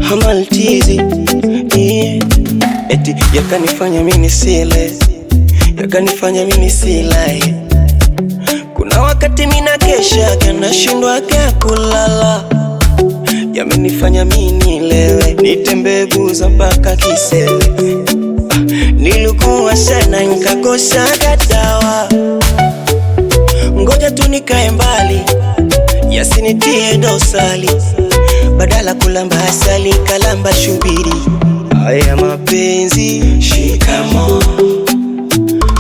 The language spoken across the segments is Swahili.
Hamaltizi, yeah. Eti yakanifanya mimi nisile, yakanifanya mimi nisilai. Kuna wakati mina kesha kana shindwa kulala, yamenifanya mimi nilewe, nitembee buza mpaka Kisewe. Nilikuwa sana nikakosa dawa, ngoja tu nikae mbali yasinitie dosali, badala kulamba asali kalamba shubiri. Haya mapenzi shikamo,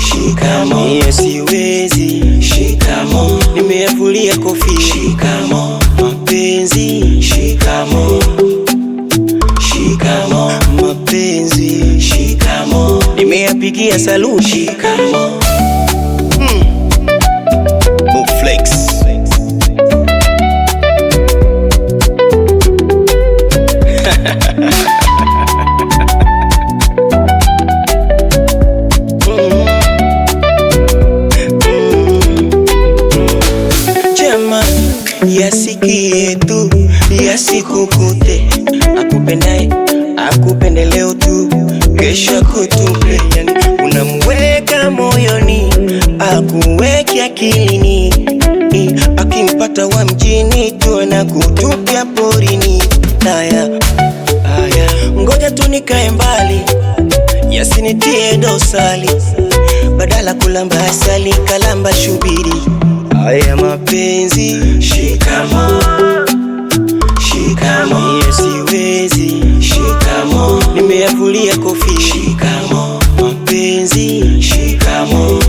shikamo, mie siwezi shikamo, nimeyavulia kofi shikamo. Mapenzi shikamo, shikamo, mapenzi shikamo, nimeyapigia saluti shikamo. Flex. Jema yasikie tu, yasikukute, akupendaye akupende leo tu, kesho kutupe. Yani unamweka moyoni, akuweke akilini, akimpata wa mjini tu na kutupia porini. Haya, ngoja tu nikae mbali yasinitie dosali, badala kulamba asali kalamba shubiri. Haya mapenzi shikamo, shikamo, mie siwezi shikamo, nimeyavulia kofi shikamo. Mapenzi shikamo,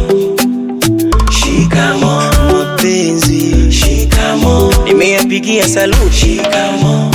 shikamo, mapenzi shikamo, nimeyapigia saluti shikamo.